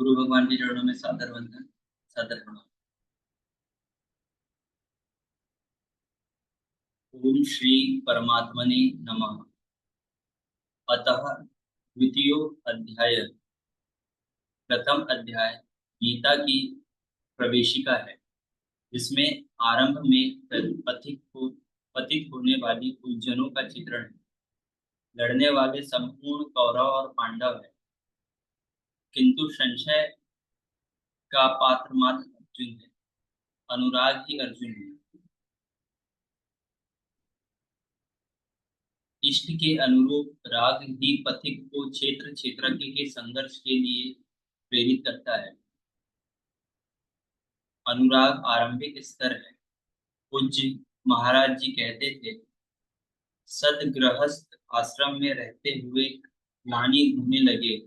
गुरु भगवान के चरणों में सादर वंदन, सादर प्रणाम। ओम श्री परमात्मने नमः। अतः द्वितीयो अध्याय, प्रथम अध्याय गीता की प्रवेशिका है, जिसमें आरंभ में पतित होने वाली उलझनों का चित्रण है। लड़ने वाले संपूर्ण कौरव और पांडव है, किंतु संशय का पात्र मात्र अर्जुन है। अनुराग ही अर्जुन है। इष्ट के अनुरूप राग ही पथिक को क्षेत्र क्षेत्रज्ञ के संघर्ष के लिए प्रेरित करता है। अनुराग आरंभिक स्तर है। पूज्य महाराज जी कहते थे, सदगृहस्थ आश्रम में रहते हुए ग्लानि होने लगे,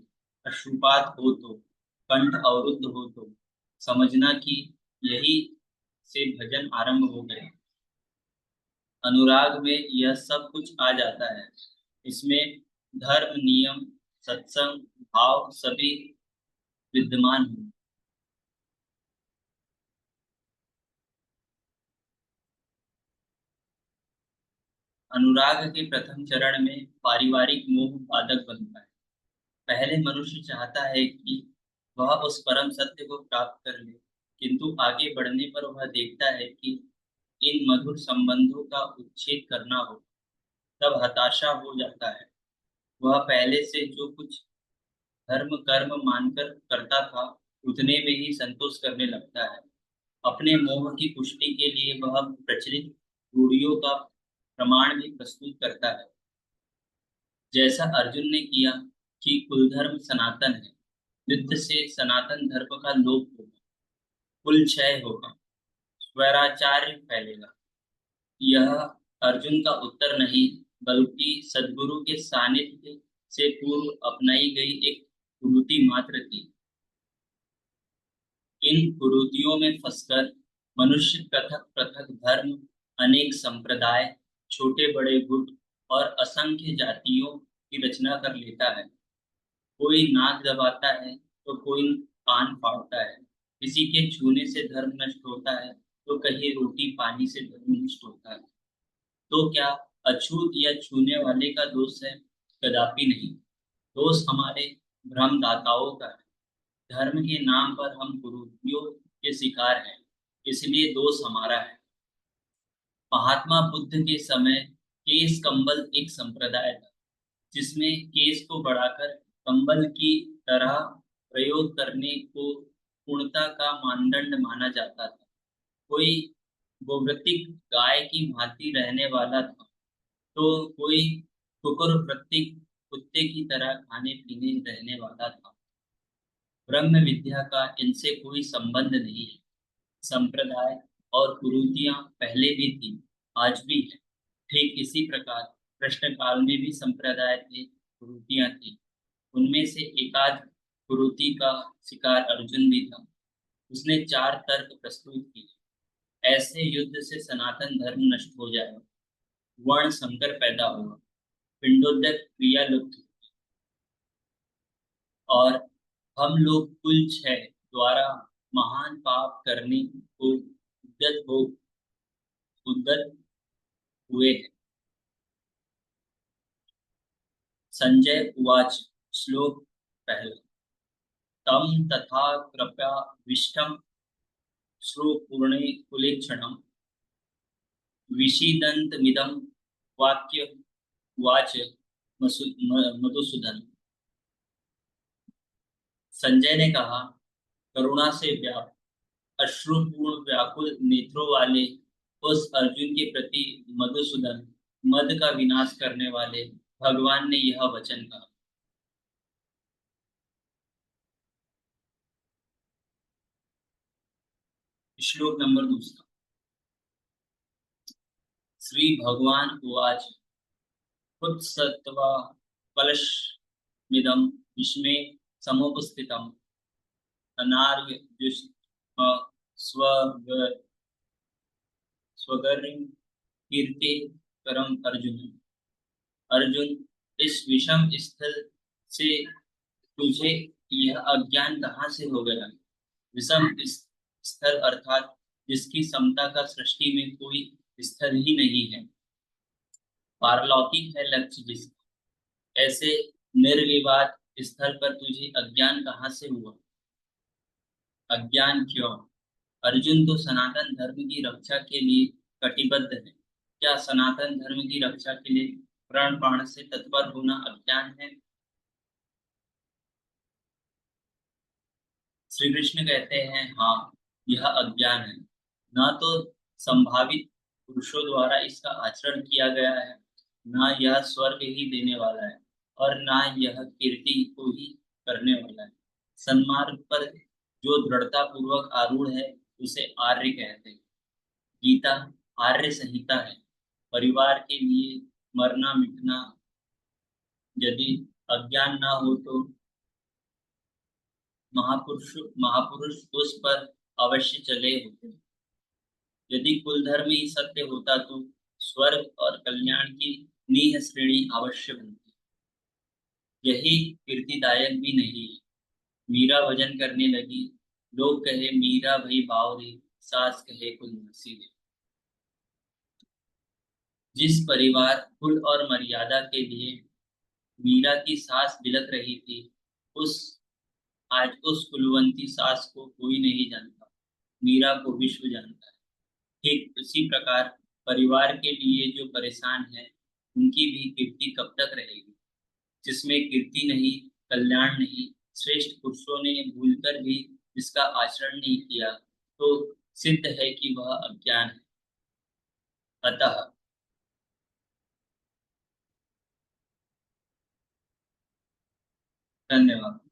अश्रुपात हो तो, कंठ अवरुद्ध हो तो समझना कि यही से भजन आरंभ हो गया। अनुराग में यह सब कुछ आ जाता है। इसमें धर्म, नियम, सत्संग, भाव सभी विद्यमान हैं। अनुराग के प्रथम चरण में पारिवारिक मोह बाधक बनता है। पहले मनुष्य चाहता है कि वह उस परम सत्य को प्राप्त कर ले, किंतु आगे बढ़ने पर वह देखता है कि इन मधुर संबंधों का उच्छेद करना हो, तब हताशा हो जाता है। वह पहले से जो कुछ धर्म कर्म मानकर करता था, उतने में ही संतोष करने लगता है। अपने मोह की पुष्टि के लिए वह प्रचलित रूढ़ियों का प्रमाण भी प्रस्तुत करता है, जैसा अर्जुन ने किया कि कुल धर्म सनातन है। युद्ध से सनातन धर्म का लोप होगा, कुल क्षय होगा, स्वैराचार्य फैलेगा। यह अर्जुन का उत्तर नहीं, बल्कि सद्गुरु के सानिध्य से पूर्व अपनाई गई एक कुरीति मात्र थी। इन कुरीतियों में फंसकर मनुष्य पृथक पृथक धर्म, अनेक संप्रदाय, छोटे बड़े गुट और असंख्य जातियों की रचना कर लेता है। कोई नाक दबाता है तो कोई कान फाड़ता है। किसी के छूने से धर्म नष्ट होता है तो कहीं रोटी पानी से धर्म नष्ट होता है। तो क्या अछूत या छूने वाले का दोष है? कदापि नहीं। दोष हमारे भ्रमदाताओं का है। धर्म के नाम पर हम कुरीतियों के शिकार हैं, इसलिए दोष हमारा है। महात्मा बुद्ध के समय केस कंबल एक संप्रदाय था, जिसमें केस को बढ़ाकर कंबल की तरह प्रयोग करने को पूर्णता का मानदंड माना जाता था। कोई गोवृत्तिक गाय की भांति रहने वाला था, तो कोई कुकुरवृत्तिक कुत्ते की तरह खाने पीने रहने वाला था। ब्रह्म विद्या का इनसे कोई संबंध नहीं है। संप्रदाय और कुरीतियां पहले भी थी, आज भी है। ठीक इसी प्रकार प्रश्न काल में भी संप्रदाय थे, कुरीतियां थी। उनमें से एकाध कुरीति का शिकार अर्जुन भी था। उसने चार तर्क प्रस्तुत किए। ऐसे युद्ध से सनातन धर्म नष्ट हो जाएगा, वर्ण संकर पैदा होगा, पिंडोदक क्रिया लुप्त होगी, और हम लोग कुल क्षय द्वारा महान पाप करने को उद्यत हुए हैं। संजय उवाच। श्लोक पहला। तम तथा कृपया विष्टम श्रुपूर्णे कुलेक्षणम विषीदन्तमिदं वाक्य वाच मधुसूदन। संजय ने कहा, करुणा से व्याप्त अश्रुपूर्ण व्याकुल नेत्रों वाले उस अर्जुन के प्रति मधुसूदन, मद का विनाश करने वाले भगवान ने यह वचन कहा। श्लोक नंबर दूसरा। श्री भगवान उवाच। उत्सत्वा कलशमिदं विस्मे समुपस्थितम् अनार्य स्वगर्म कीर्ति करम अर्जुन। अर्जुन, इस विषम स्थल से तुझे यह अज्ञान कहाँ से हो गया? विषम स्तर अर्थात जिसकी समता का सृष्टि में कोई स्तर ही नहीं है, पारलौकिक है लक्ष्य जिसका, ऐसे निर्विवाद स्थल पर तुझे अज्ञान कहाँ से हुआ? अज्ञान क्यों? अर्जुन तो सनातन धर्म की रक्षा के लिए कटिबद्ध है। क्या सनातन धर्म की रक्षा के लिए प्राण बाण से तत्पर होना अज्ञान है? श्री कृष्ण कहते हैं, हाँ, यह अज्ञान है। ना तो संभावित पुरुषों द्वारा इसका आचरण किया गया है, ना यह स्वर्ग ही देने वाला है, और ना यह कीर्ति को ही करने वाला है। सन्मार्ग पर जो दृढ़ता पूर्वक आरूढ़ है, उसे आर्य कहते हैं। गीता आर्य संहिता है। परिवार के लिए मरना मिटना, यदि अज्ञान ना हो तो महापुरुष महापुरुष उस पर अवश्य चले होते। यदि कुल धर्म ही सत्य होता तो स्वर्ग और कल्याण की नीह श्रेणी अवश्य बनती। यही कीर्तिदायक भी नहीं है। मीरा भजन करने लगी, लोग कहे मीरा भई बावरी, सास कहे कुल नसीब। जिस परिवार कुल और मर्यादा के लिए मीरा की सास बिलख रही थी, उस आज उस कुलवंती सास को कोई नहीं जानता, मीरा को विश्व जानता है। ठीक उसी प्रकार परिवार के लिए जो परेशान है, उनकी भी कीर्ति कब तक रहेगी? जिसमें कीर्ति नहीं, कल्याण नहीं, श्रेष्ठ पुरुषों ने भूलकर भी इसका आचरण नहीं किया, तो सिद्ध है कि वह अज्ञान है। अतः धन्यवाद।